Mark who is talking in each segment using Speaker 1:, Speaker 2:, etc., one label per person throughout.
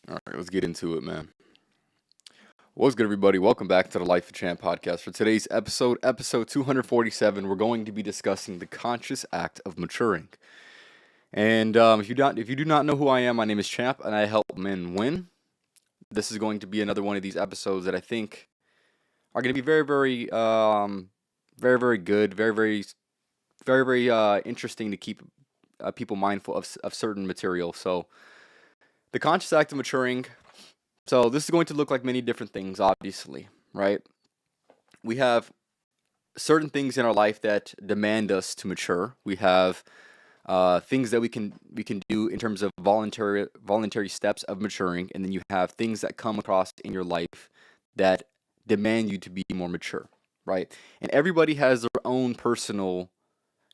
Speaker 1: All right, let's get into it, man. What's good, everybody? Welcome back to the Life of Champ podcast. For today's episode 247, we're going to be discussing the conscious act of maturing. And if you do not know who I am, my name is Champ, and I help men win. This is going to be another one of these episodes that I think are going to be very good, very interesting to keep people mindful of certain material. So, the conscious act of maturing. So this is going to look like many different things, obviously, right? We have certain things in our life that demand us to mature. We have things that we can do in terms of voluntary steps of maturing, and then you have things that come across in your life that demand you to be more mature, right? And everybody has their own personal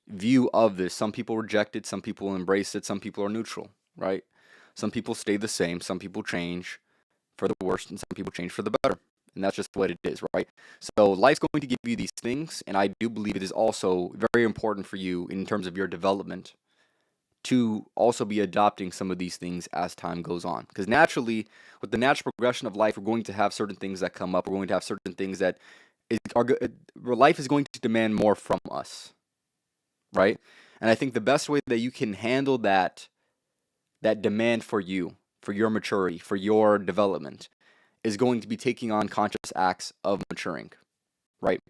Speaker 1: view of this. Some people reject it, some people embrace it, some people are neutral, right? Some people stay the same, some people change for the worst, and some people change for the better. And that's just what it is, right? So life's going to give you these things, and I do believe it is also very important for you in terms of your development to also be adopting some of these things as time goes on. Because naturally, with the natural progression of life, we're going to have certain things that come up. We're going to have certain things that life is going to demand more from us, right? And I think the best way that you can handle that demand for you, for your maturity, for your development, is going to be taking on conscious acts of maturing, right?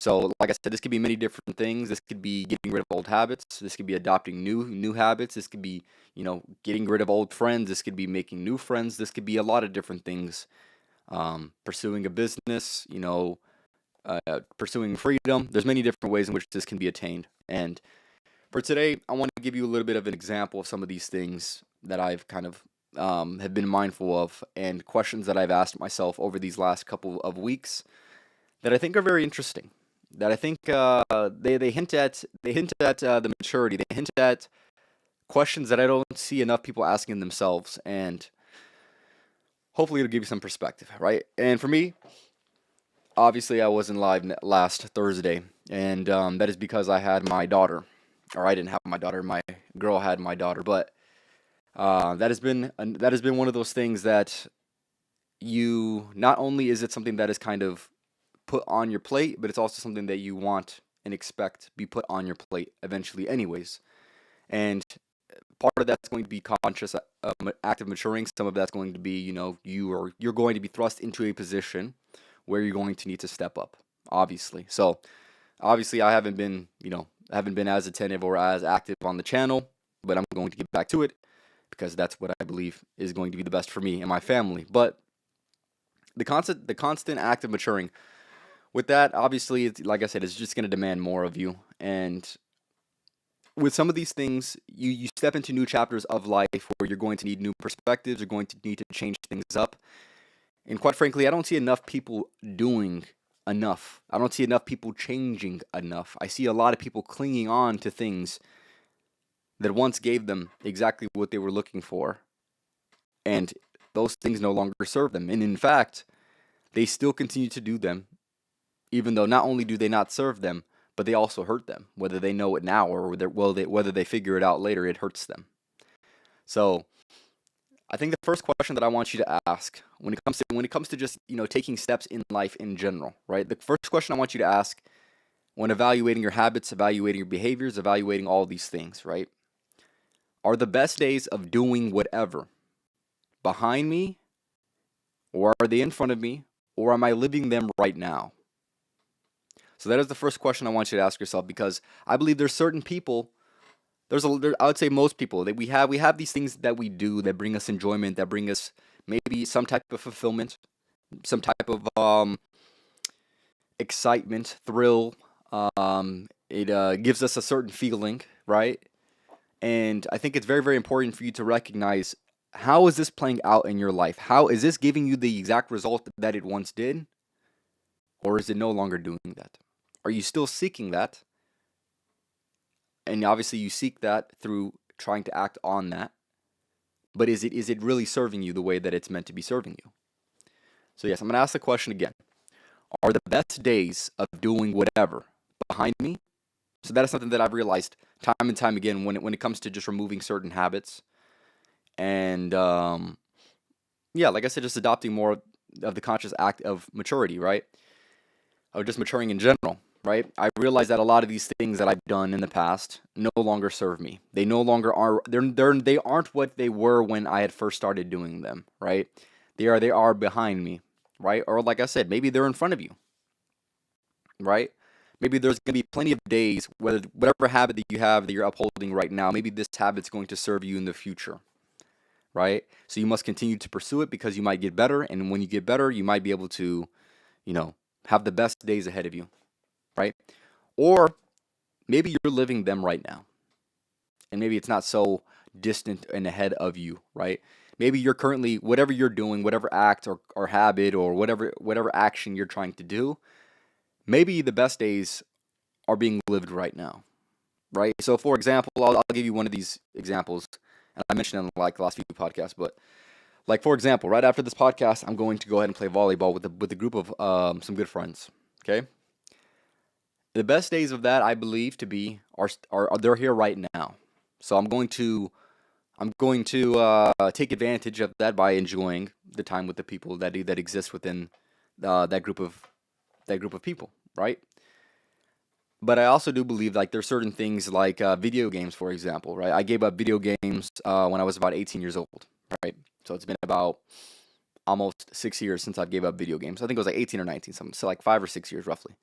Speaker 1: So, like I said, this could be many different things. This could be getting rid of old habits. This could be adopting new habits. This could be, getting rid of old friends. This could be making new friends. This could be a lot of different things. Pursuing a business, pursuing freedom. There's many different ways in which this can be attained. And for today, I want to give you a little bit of an example of some of these things that I've kind of have been mindful of, and questions that I've asked myself over these last couple of weeks that I think are very interesting. That I think they hint at the maturity. They hint at questions that I don't see enough people asking themselves, and hopefully it'll give you some perspective, right? And for me, obviously I wasn't live last Thursday, and that is because I had my daughter, or I didn't have my daughter. My girl had my daughter, but that has been one of those things that you not only is it something that is kind of put on your plate, but it's also something that you want and expect be put on your plate eventually, anyways. And part of that's going to be conscious, active maturing. Some of that's going to be, you're going to be thrust into a position where you're going to need to step up, obviously. So obviously, I haven't been as attentive or as active on the channel, but I'm going to get back to it because that's what I believe is going to be the best for me and my family. But the constant act of maturing, with that, obviously, it's, like I said, it's just going to demand more of you. And with some of these things, you step into new chapters of life where you're going to need new perspectives. You're going to need to change things up. And quite frankly, I don't see enough people doing enough. I don't see enough people changing enough. I see a lot of people clinging on to things that once gave them exactly what they were looking for, and those things no longer serve them. And in fact, they still continue to do them, even though not only do they not serve them, but they also hurt them. Whether they know it now or whether they figure it out later, it hurts them. So I think the first question that I want you to ask when it comes to just taking steps in life in general, right? The first question I want you to ask when evaluating your habits, evaluating your behaviors, evaluating all these things, right? Are the best days of doing whatever behind me, or are they in front of me, or am I living them right now? So that is the first question I want you to ask yourself, because I believe there's certain people, I would say most people, that we have these things that we do that bring us enjoyment, that bring us maybe some type of fulfillment, some type of excitement, thrill. It gives us a certain feeling, right? And I think it's very, very important for you to recognize, how is this playing out in your life? How is this giving you the exact result that it once did? Or is it no longer doing that? Are you still seeking that? And obviously you seek that through trying to act on that. But is it really serving you the way that it's meant to be serving you? So yes, I'm going to ask the question again. Are the best days of doing whatever behind me? So that is something that I've realized time and time again when it comes to just removing certain habits and yeah, like I said, just adopting more of the conscious act of maturity, right? Of just maturing in general, right? I realize that a lot of these things that I've done in the past no longer serve me. They no longer are. They aren't what they were when I had first started doing them, right? They are behind me, right? Or like I said, maybe they're in front of you, right? Maybe there's going to be plenty of days, whatever habit that you have that you're upholding right now, maybe this habit's going to serve you in the future, right? So you must continue to pursue it because you might get better, and when you get better, you might be able to, you know, have the best days ahead of you, right? Or maybe you're living them right now, and maybe it's not so distant and ahead of you, right? Maybe you're currently, whatever you're doing, whatever act or habit or whatever action you're trying to do, maybe the best days are being lived right now, right? So, for example, I'll give you one of these examples, and I mentioned it in like the last few podcasts, but like for example, right after this podcast, I'm going to go ahead and play volleyball with a group of some good friends. Okay, the best days of that I believe to be are they're here right now. So I'm going to take advantage of that by enjoying the time with the people that exist within that group of people, right? But I also do believe like there's certain things like video games, for example, right? I gave up video games when I was about 18 years old, right? So it's been about almost 6 years since I gave up video games. I think it was like 18 or 19, something, so like 5 or 6 years roughly.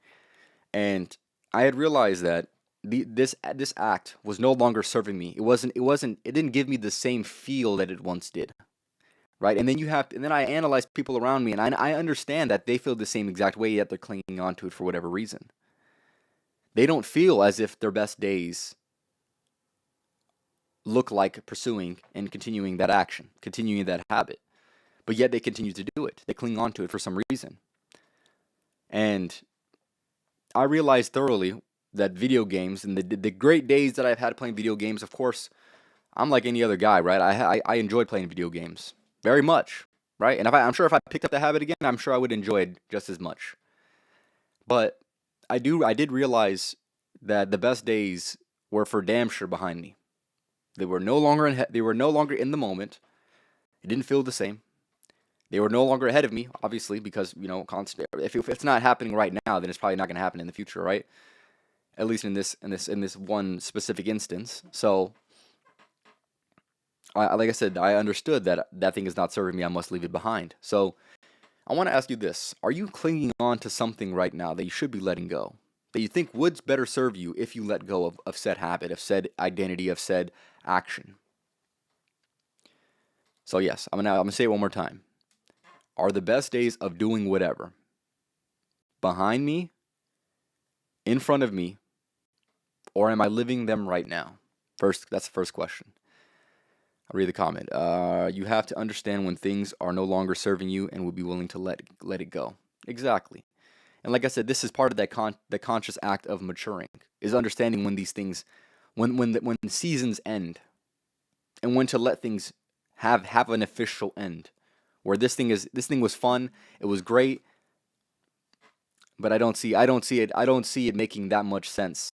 Speaker 1: And I had realized that this act was no longer serving me. It didn't give me the same feel that it once did, right? And then I analyze people around me, and I understand that they feel the same exact way, yet they're clinging on to it for whatever reason. They don't feel as if their best days look like pursuing and continuing that action, continuing that habit, but yet they continue to do it. They cling on to it for some reason. And I realized thoroughly that video games and the great days that I've had playing video games, of course, I'm like any other guy, right? I enjoy playing video games very much, right? And I'm sure if I picked up the habit again, I'm sure I would enjoy it just as much. But I did realize that the best days were for damn sure behind me. They were no longer in the moment. It didn't feel the same. They were no longer ahead of me, obviously, because if it's not happening right now, then it's probably not going to happen in the future, right? At least in this one specific instance. So, like I said, I understood that that thing is not serving me. I must leave it behind. So, I want to ask you this: are you clinging on to something right now that you should be letting go? That you think would better serve you if you let go of said habit, of said identity, of said action? So yes, I'm gonna say it one more time. Are the best days of doing whatever behind me, in front of me, or am I living them right now? That's the first question. I'll read the comment. You have to understand when things are no longer serving you and will be willing to let it go. Exactly. And like I said, this is part of the conscious act of maturing, is understanding when these things, when seasons end, and when to let things have an official end. Where this thing was fun, it was great, but I don't see it making that much sense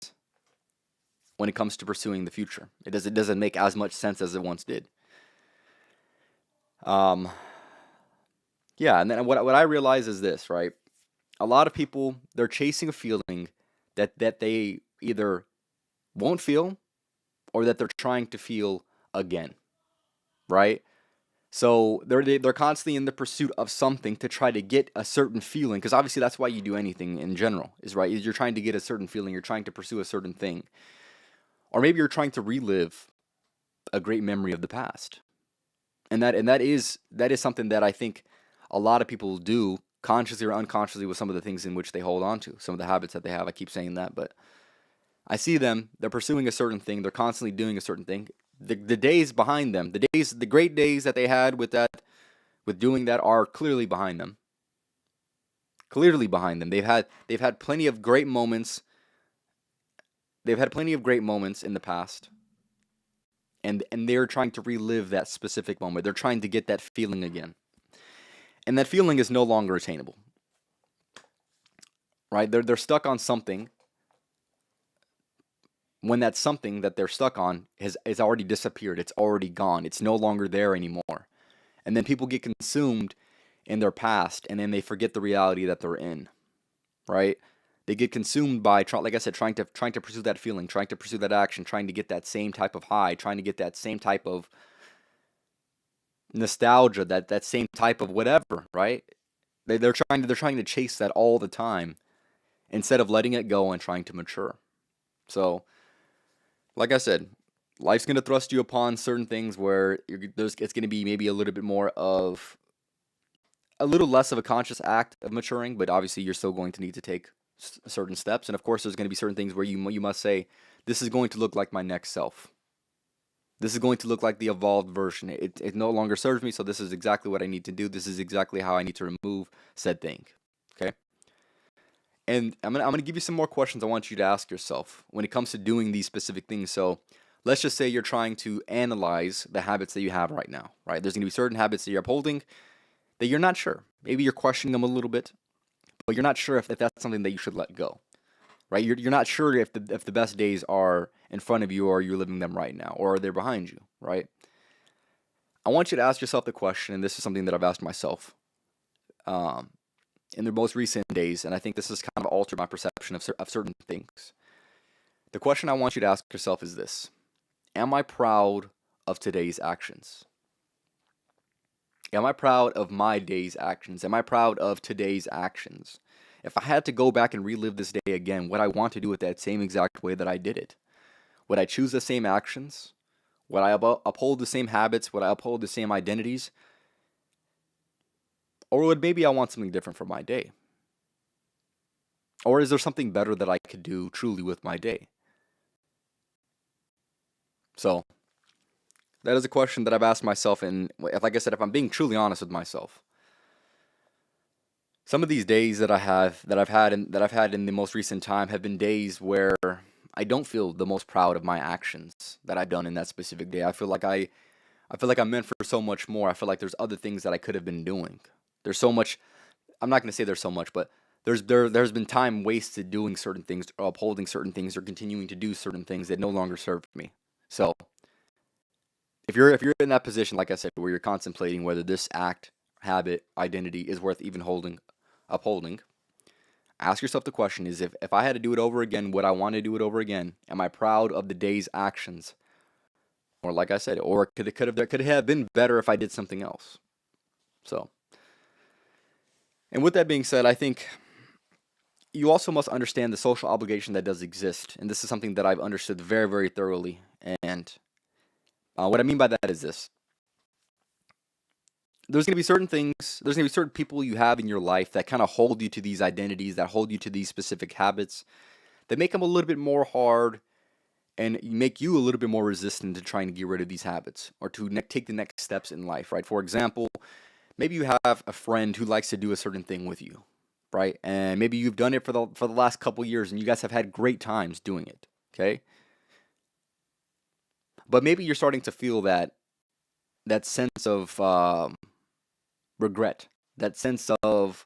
Speaker 1: when it comes to pursuing the future. It doesn't make as much sense as it once did. Um, yeah, and then what I realize is this, right? A lot of people, they're chasing a feeling that they either won't feel or that they're trying to feel again, right? So they're constantly in the pursuit of something to try to get a certain feeling, because obviously that's why you do anything in general, is right. You're trying to get a certain feeling, you're trying to pursue a certain thing, or maybe you're trying to relive a great memory of the past, and that is something that I think a lot of people do consciously or unconsciously with some of the things in which they hold on to, some of the habits that they have. I keep saying that, but I see them. They're pursuing a certain thing. They're constantly doing a certain thing. The days behind them, the great days that they had with doing that are clearly behind them. Clearly behind them. They've had plenty of great moments. They've had plenty of great moments in the past, and they're trying to relive that specific moment. They're trying to get that feeling again, and that feeling is no longer attainable. Right? They're stuck on something when that something that they're stuck on has already disappeared. It's already gone. It's no longer there anymore. And then people get consumed in their past, and then they forget the reality that they're in, right? They get consumed by, like I said, trying to pursue that feeling, trying to pursue that action, trying to get that same type of high, trying to get that same type of nostalgia, that same type of whatever, right? They're trying to chase that all the time instead of letting it go and trying to mature. So, like I said, life's gonna thrust you upon certain things where it's gonna be maybe a little bit more of a little less of a conscious act of maturing, but obviously you're still going to need to take certain steps. And of course, there's going to be certain things where you must say, this is going to look like my next self. This is going to look like the evolved version. It no longer serves me, so this is exactly what I need to do. This is exactly how I need to remove said thing. Okay? And I'm gonna give you some more questions I want you to ask yourself when it comes to doing these specific things. So let's just say you're trying to analyze the habits that you have right now, right? There's gonna be certain habits that you're upholding that you're not sure. Maybe you're questioning them a little bit, but you're not sure if that's something that you should let go, right? You're not sure if the best days are in front of you or you're living them right now or they're behind you, right? I want you to ask yourself the question, and this is something that I've asked myself in the most recent days, and I think this has kind of altered my perception of certain things. The question I want you to ask yourself is this: am I proud of today's actions? Am I proud of my day's actions? Am I proud of today's actions? If I had to go back and relive this day again, would I want to do it that same exact way that I did it? Would I choose the same actions? Would I uphold the same habits? Would I uphold the same identities? Or would maybe I want something different for my day? Or is there something better that I could do truly with my day? So, that is a question that I've asked myself, and like I said, if I'm being truly honest with myself, some of these days that I've had in the most recent time have been days where I don't feel the most proud of my actions that I've done in that specific day. I feel like I'm meant for so much more. I feel like there's other things that I could have been doing. There's so much. I'm not going to say there's so much, but there's been time wasted doing certain things, or upholding certain things, or continuing to do certain things that no longer serve me. So if you're in that position, like I said, where you're contemplating whether this act, habit, identity is worth even upholding, ask yourself the question: is if I had to do it over again, would I want to do it over again? Am I proud of the day's actions? Or like I said, or could it have been better if I did something else? So, and with that being said, I think you also must understand the social obligation that does exist, and this is something that I've understood very, very thoroughly. And what I mean by that is this: there's going to be certain things, there's going to be certain people you have in your life that kind of hold you to these identities, that hold you to these specific habits, that make them a little bit more hard and make you a little bit more resistant to trying to get rid of these habits or to take the next steps in life, right? For example, maybe you have a friend who likes to do a certain thing with you, right? And maybe you've done it for the last couple years and you guys have had great times doing it, okay? But maybe you're starting to feel that sense of regret, that sense of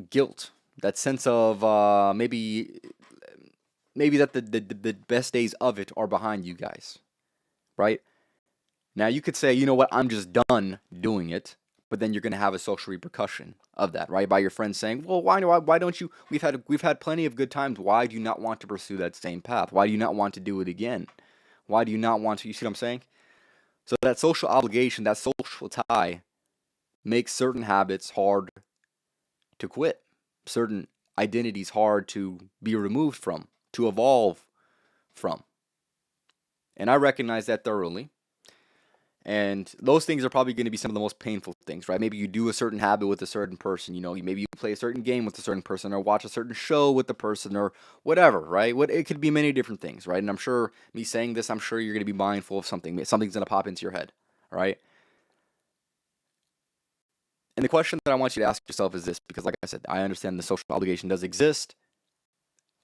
Speaker 1: guilt, that sense of maybe that the best days of it are behind you guys, right? Now you could say, you know what, I'm just done doing it, but then you're going to have a social repercussion of that, right? By your friends saying, well, why don't you? We've had plenty of good times. Why do you not want to pursue that same path? Why do you not want to do it again? Why do you not want to? You see what I'm saying? So that social obligation, that social tie, makes certain habits hard to quit, certain identities hard to be removed from, to evolve from. And I recognize that thoroughly. And those things are probably going to be some of the most painful things, right? Maybe you do a certain habit with a certain person, maybe you play a certain game with a certain person or watch a certain show with the person or whatever, right? It could be many different things, right? And I'm sure me saying this, I'm sure you're going to be mindful of something. Something's going to pop into your head, right? And the question that I want you to ask yourself is this, because like I said, I understand the social obligation does exist.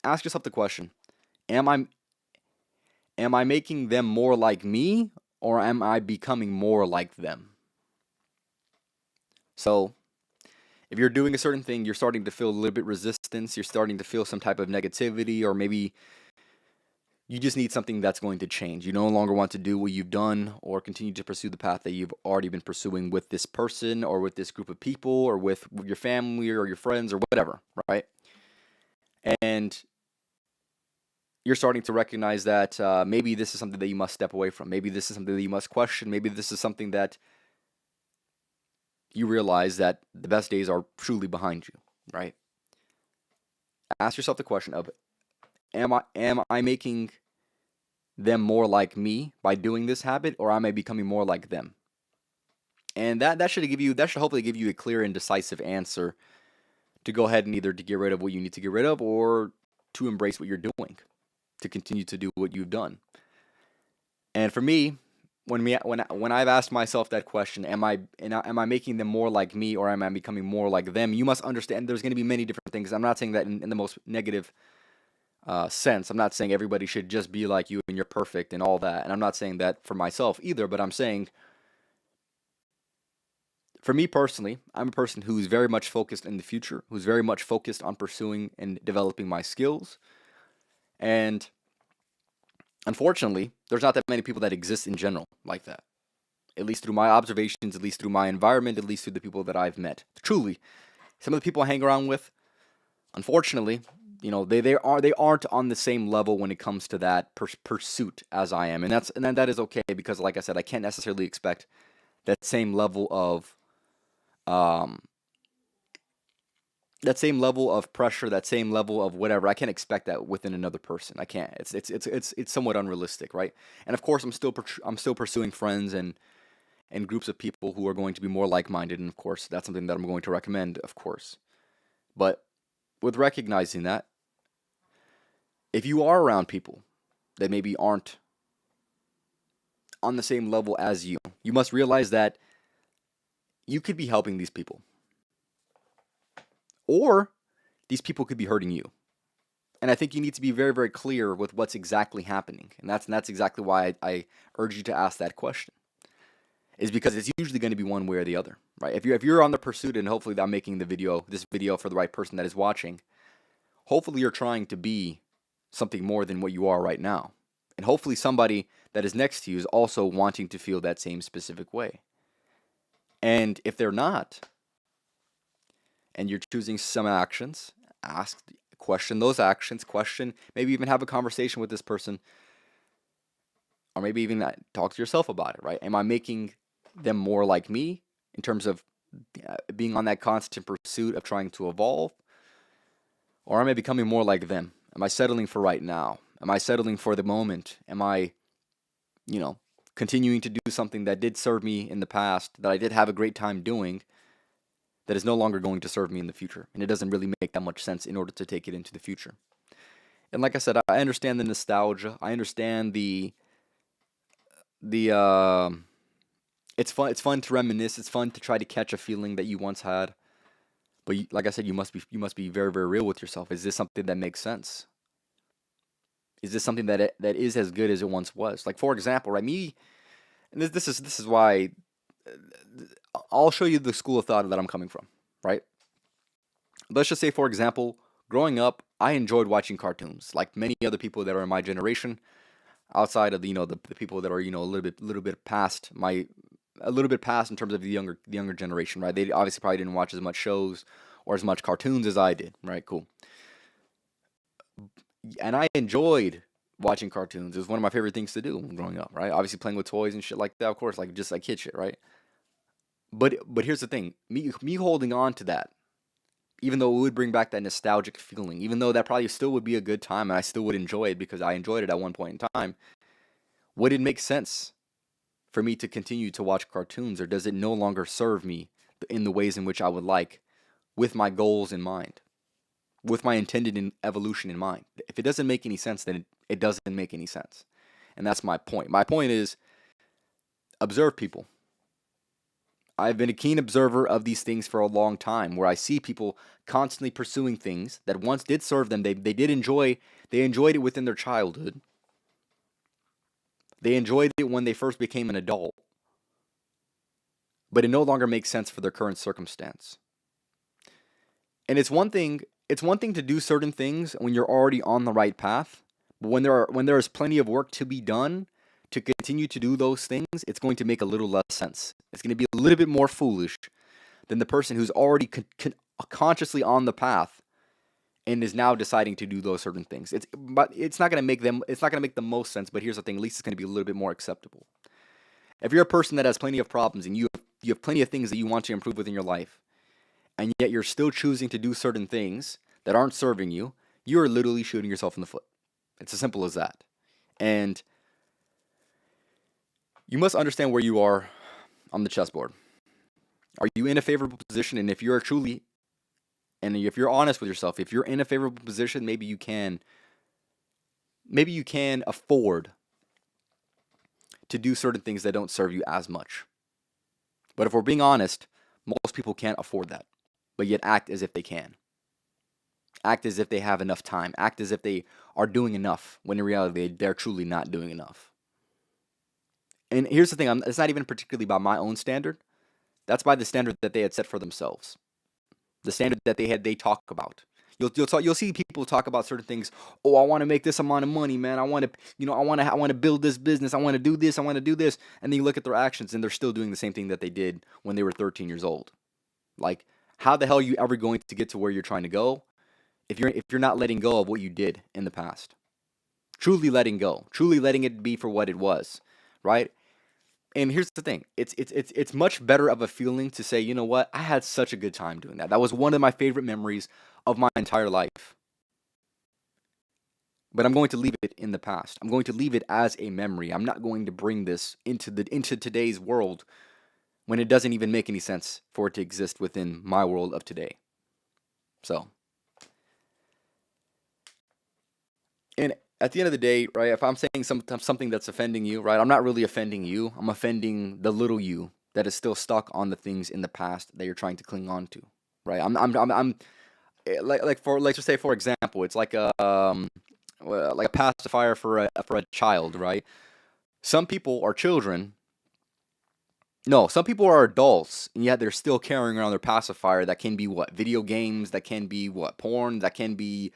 Speaker 1: Ask yourself the question: am I making them more like me, or am I becoming more like them? So, if you're doing a certain thing, you're starting to feel a little bit resistance, you're starting to feel some type of negativity, or maybe You just need something that's going to change. You no longer want to do what you've done or continue to pursue the path that you've already been pursuing with this person or with this group of people or with your family or your friends or whatever, right? And you're starting to recognize that maybe this is something that you must step away from. Maybe this is something that you must question. Maybe this is something that you realize that the best days are truly behind you, right? Ask yourself the question of, am I making them more like me by doing this habit, or am I becoming more like them? And that should hopefully give you a clear and decisive answer to go ahead and either to get rid of what you need to get rid of or to embrace what you're doing, to continue to do what you've done. And for me, when I've asked myself that question, am I making them more like me or am I becoming more like them? You must understand there's going to be many different things. I'm not saying that in the most negative sense. I'm not saying everybody should just be like you and you're perfect and all that. And I'm not saying that for myself either, but I'm saying for me personally, I'm a person who's very much focused in the future, who's very much focused on pursuing and developing my skills. And unfortunately, there's not that many people that exist in general like that. At least through my observations, at least through my environment, at least through the people that I've met. Truly, some of the people I hang around with, unfortunately, they aren't on the same level when it comes to that pursuit as I am, and that is okay because, like I said, I can't necessarily expect that same level of um, pressure, that same level of whatever. I can't expect that within another person. I can't. It's somewhat unrealistic, right? And of course, I'm still pursuing friends and groups of people who are going to be more like-minded, and of course, that's something that I'm going to recommend, of course. But with recognizing that, if you are around people that maybe aren't on the same level as you, you must realize that you could be helping these people, or these people could be hurting you. And I think you need to be very, very clear with what's exactly happening. And that's exactly why I urge you to ask that question. Is because it's usually going to be one way or the other, right? If you're on the pursuit, and hopefully I'm making this video for the right person that is watching, hopefully you're trying to be something more than what you are right now. And hopefully somebody that is next to you is also wanting to feel that same specific way. And if they're not, and you're choosing some actions, question those actions, maybe even have a conversation with this person, or maybe even talk to yourself about it, right? Am I making them more like me in terms of being on that constant pursuit of trying to evolve? Or am I becoming more like them? Am I settling for right now? Am I settling for the moment? Am I, continuing to do something that did serve me in the past, that I did have a great time doing, that is no longer going to serve me in the future? And it doesn't really make that much sense in order to take it into the future. And like I said, I understand the nostalgia. I understand the it's fun. It's fun to reminisce. It's fun to try to catch a feeling that you once had. But like I said, you must be very, very real with yourself. Is this something that makes sense? Is this something that is as good as it once was? Like, for example, right? And this is why I'll show you the school of thought that I'm coming from, right? Let's just say, for example, growing up, I enjoyed watching cartoons, like many other people that are in my generation, outside of the people that are a little bit past in terms of the younger generation, right? They obviously probably didn't watch as much shows or as much cartoons as I did, right? Cool. And I enjoyed watching cartoons. It was one of my favorite things to do growing up, right? Obviously playing with toys and shit like that, of course, like just like kid shit, right? But here's the thing, me holding on to that, even though it would bring back that nostalgic feeling, even though that probably still would be a good time and I still would enjoy it because I enjoyed it at one point in time, would it make sense for me to continue to watch cartoons, or does it no longer serve me in the ways in which I would like, with my goals in mind, with my intended evolution in mind? If it doesn't make any sense, then it doesn't make any sense. And that's my point. My point is, observe people. I've been a keen observer of these things for a long time, where I see people constantly pursuing things that once did serve them. They enjoyed it within their childhood. They enjoyed it when they first became an adult. But it no longer makes sense for their current circumstance. And it's one thing to do certain things when you're already on the right path, But when there is plenty of work to be done to continue to do those things, it's going to make a little less sense. It's going to be a little bit more foolish than the person who's already consciously on the path and is now deciding to do those certain things. But it's not going to make them. It's not going to make the most sense. But here's the thing: at least it's going to be a little bit more acceptable. If you're a person that has plenty of problems and you have plenty of things that you want to improve within your life, and yet you're still choosing to do certain things that aren't serving you, you are literally shooting yourself in the foot. It's as simple as that. And you must understand where you are on the chessboard. Are you in a favorable position? And if you're truly, and if you're honest with yourself, if you're in a favorable position, maybe you can afford to do certain things that don't serve you as much. But if we're being honest, most people can't afford that, but yet act as if they can. Act as if they have enough time. Act as if they are doing enough, when in reality, they're truly not doing enough. And here's the thing, it's not even particularly by my own standard. That's by the standard that they had set for themselves. The standard that they talk about. You'll see people talk about certain things. Oh, I want to make this amount of money, man. I want to build this business. I want to do this. I want to do this. And then you look at their actions, and they're still doing the same thing that they did when they were 13 years old. Like, how the hell are you ever going to get to where you're trying to go if you're not letting go of what you did in the past? Truly letting go. Truly letting it be for what it was, right? And here's the thing. It's much better of a feeling to say, you know what? I had such a good time doing that. That was one of my favorite memories of my entire life. But I'm going to leave it in the past. I'm going to leave it as a memory. I'm not going to bring this into today's world when it doesn't even make any sense for it to exist within my world of today. So, and at the end of the day, right, if I'm saying something that's offending you, right, I'm not really offending you. I'm offending the little you that is still stuck on the things in the past that you're trying to cling on to, right? I'm let's just say, for example, it's like a pacifier for a child, right? Some people are children. No, some people are adults, and yet they're still carrying around their pacifier. That can be what? Video games. That can be what? Porn. That can be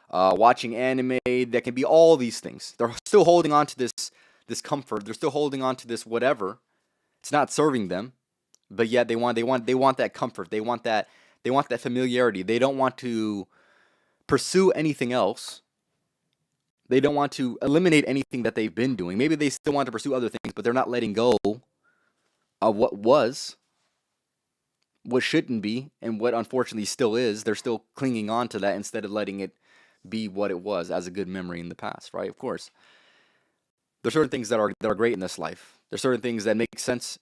Speaker 1: watching anime. That can be all these things. They're still holding on to this comfort. They're still holding on to this whatever. It's not serving them, but yet they want that comfort. They want that familiarity. They don't want to pursue anything else. They don't want to eliminate anything that they've been doing. Maybe they still want to pursue other things, but they're not letting go of what was, what shouldn't be, and what unfortunately still is. They're still clinging on to that instead of letting it be what it was as a good memory in the past, right? Of course. There's certain things that are great in this life. There's certain things that make sense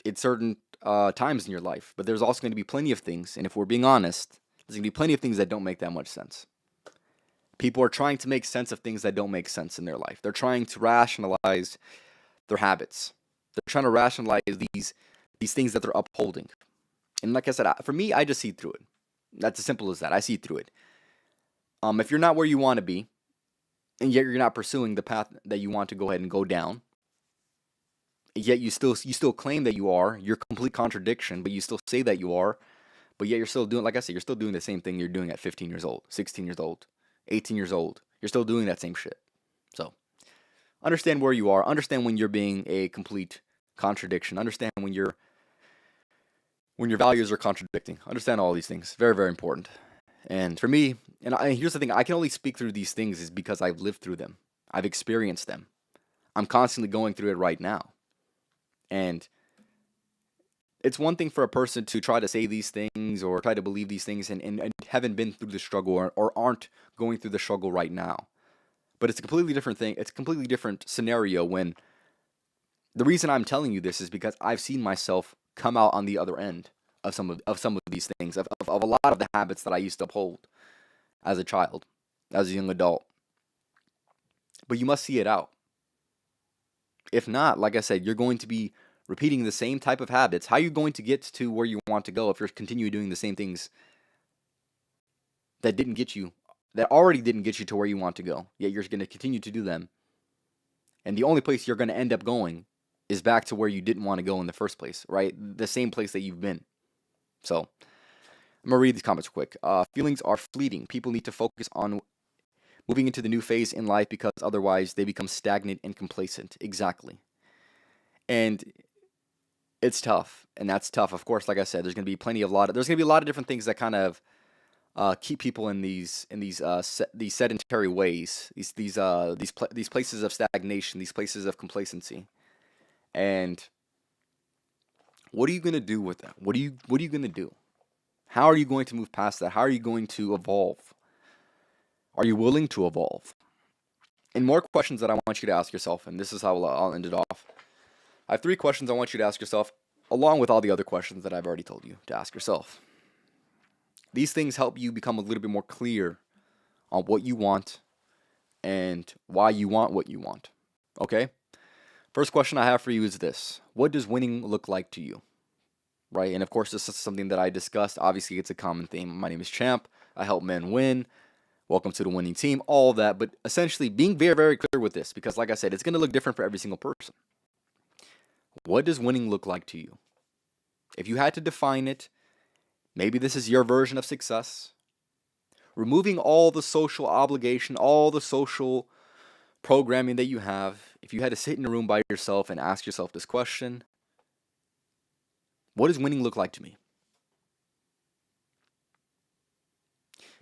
Speaker 1: at certain times in your life, but there's also going to be plenty of things, and if we're being honest, there's going to be plenty of things that don't make that much sense. People are trying to make sense of things that don't make sense in their life. They're trying to rationalize their habits. They're trying to rationalize these things that they're upholding. And like I said, for me, I just see through it. That's as simple as that. I see through it. If you're not where you want to be, and yet you're not pursuing the path that you want to go ahead and go down, yet you still claim that you are, you're a complete contradiction, but you still say that you are, but yet you're still doing, like I said, you're still doing the same thing you're doing at 15 years old, 16 years old, 18 years old. You're still doing that same shit. So, understand where you are. Understand when you're being a complete contradiction. Understand when your values are contradicting. Understand all these things. Very, very important. And for me, and here's the thing, I can only speak through these things is because I've lived through them. I've experienced them. I'm constantly going through it right now. And it's one thing for a person to try to say these things or try to believe these things and haven't been through the struggle or aren't going through the struggle right now. But it's a completely different thing. It's a completely different scenario when the reason I'm telling you this is because I've seen myself come out on the other end of some of these things, of a lot of the habits that I used to uphold as a child, as a young adult. But you must see it out. If not, like I said, you're going to be repeating the same type of habits. How are you going to get to where you want to go if you're continuing doing the same things that already didn't get you to where you want to go, yet you're going to continue to do them? And the only place you're going to end up going is back to where you didn't want to go in the first place, right? The same place that you've been. So, I'm going to read these comments quick. Feelings are fleeting. People need to focus on moving into the new phase in life because otherwise they become stagnant and complacent. Exactly. And it's tough, and that's tough. Of course, like I said, there's gonna be a lot of different things that kind of keep people in these sedentary ways, these places of stagnation, these places of complacency. And what are you gonna do with that? What are you gonna do? How are you going to move past that? How are you going to evolve? Are you willing to evolve? And more questions that I want you to ask yourself, and this is how I'll end it off. I have 3 questions I want you to ask yourself, along with all the other questions that I've already told you to ask yourself. These things help you become a little bit more clear on what you want and why you want what you want. Okay? First question I have for you is this: what does winning look like to you? Right? And of course, this is something that I discussed. Obviously, it's a common theme. My name is Champ. I help men win. Welcome to the winning team. All of that. But essentially, being very, very clear with this, because like I said, it's going to look different for every single person. What does winning look like to you? If you had to define it, maybe this is your version of success. Removing all the social obligation, all the social programming that you have, if you had to sit in a room by yourself and ask yourself this question: what does winning look like to me?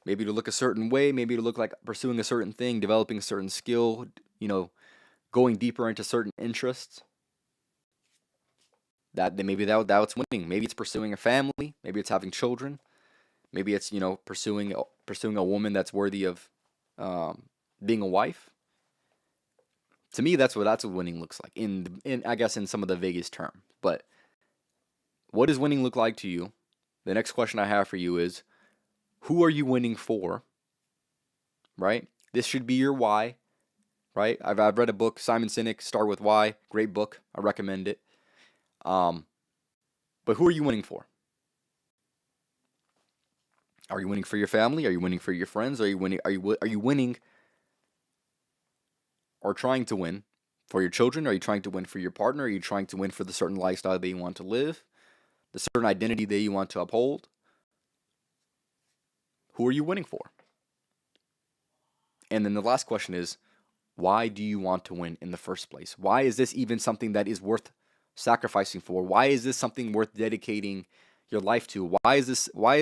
Speaker 1: Maybe to look a certain way, maybe to look like pursuing a certain thing, developing a certain skill, going deeper into certain interests. That's winning. Maybe it's pursuing a family, maybe it's having children, maybe it's pursuing a woman that's worthy of being a wife. To me, that's what winning looks like in I guess in some of the vaguest terms. But what does winning look like to you? The next question I have for you is, who are you winning for? Right? This should be your why. Right? I've read a book, Simon Sinek, Start with Why. Great book. I recommend it. But who are you winning for? Are you winning for your family? Are you winning for your friends? Are you winning? Are you winning or trying to win for your children? Are you trying to win for your partner? Are you trying to win for the certain lifestyle that you want to live, the certain identity that you want to uphold? Who are you winning for? And then the last question is, why do you want to win in the first place? Why is this even something that is worth sacrificing for? Why is this something worth dedicating your life to? Why is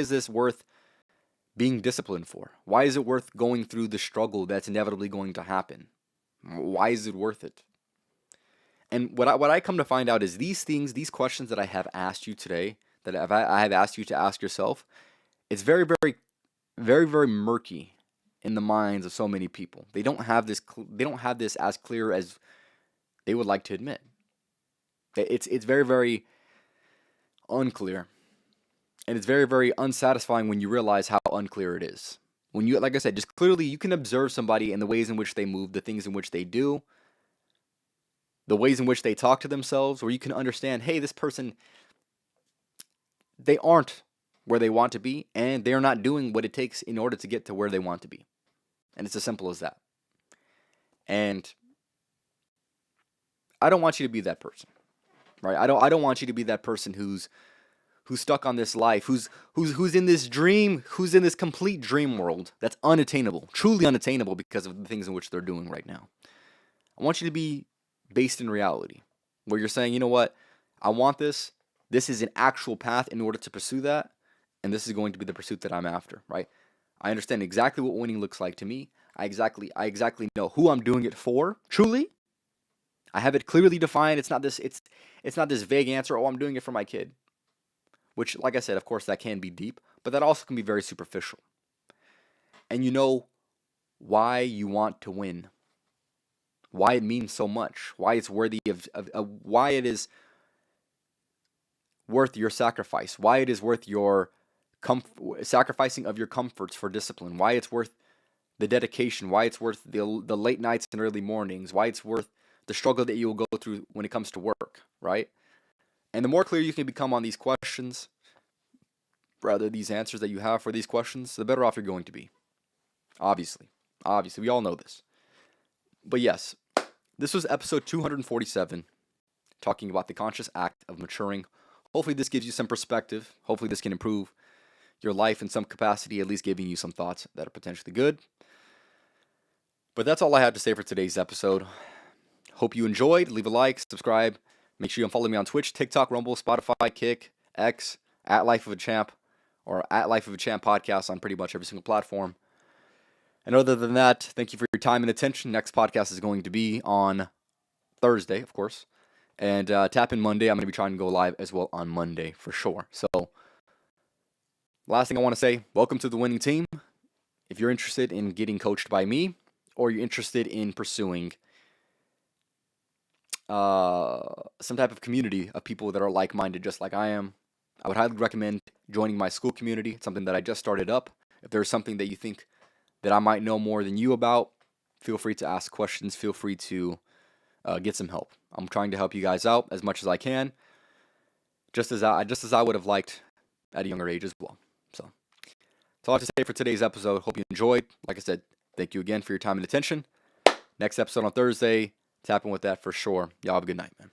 Speaker 1: this worth being disciplined for? Why is it worth going through the struggle that's inevitably going to happen? Why is it worth it? And what I come to find out is these questions that I have asked you today, that I have asked you to ask yourself, it's very, very, very, very murky in the minds of so many people. They don't have this as clear as they would like to admit. It's very, very unclear. And it's very, very unsatisfying when you realize how unclear it is. When you, like I said, just clearly you can observe somebody in the ways in which they move, the things in which they do, the ways in which they talk to themselves, where you can understand, hey, this person, they aren't where they want to be, and they're not doing what it takes in order to get to where they want to be. And it's as simple as that. And I don't want you to be that person, right? I don't want you to be that person who's stuck on this life, who's in this dream, who's in this complete dream world that's unattainable, truly unattainable because of the things in which they're doing right now. I want you to be based in reality, where you're saying, you know what, I want this. This is an actual path in order to pursue that, and this is going to be the pursuit that I'm after, right? I understand exactly what winning looks like to me. I exactly know who I'm doing it for, truly. I have it clearly defined. It's not this vague answer, oh, I'm doing it for my kid. Which, like I said, of course, that can be deep, but that also can be very superficial. And you know why you want to win, why it means so much, why it's worthy of why it is worth your sacrifice, why it is worth your sacrificing of your comforts for discipline, why it's worth the dedication, why it's worth the late nights and early mornings, why it's worth the struggle that you will go through when it comes to work, right? And the more clear you can become on these questions, rather these answers that you have for these questions, the better off you're going to be. Obviously, we all know this. But yes, this was episode 247, talking about the conscious act of maturing. Hopefully this gives you some perspective. Hopefully this can improve your life in some capacity, at least giving you some thoughts that are potentially good. But that's all I had to say for today's episode. Hope you enjoyed. Leave a like, subscribe. Make sure you follow me on Twitch, TikTok, Rumble, Spotify, Kick, X, at Life of a Champ, or at Life of a Champ podcast on pretty much every single platform. And other than that, thank you for your time and attention. Next podcast is going to be on Thursday, of course. And Tap In Monday, I'm going to be trying to go live as well on Monday for sure. So, last thing I want to say, welcome to the winning team. If you're interested in getting coached by me, or you're interested in pursuing some type of community of people that are like-minded just like I am, I would highly recommend joining my school community. It's something that I just started up. If there's something that you think that I might know more than you about, feel free to ask questions. Feel free to get some help. I'm trying to help you guys out as much as I can, just as I would have liked at a younger age as well. So that's all I have to say for today's episode. Hope you enjoyed. Like I said, thank you again for your time and attention. Next episode on Thursday. Tap in with that for sure. Y'all have a good night, man.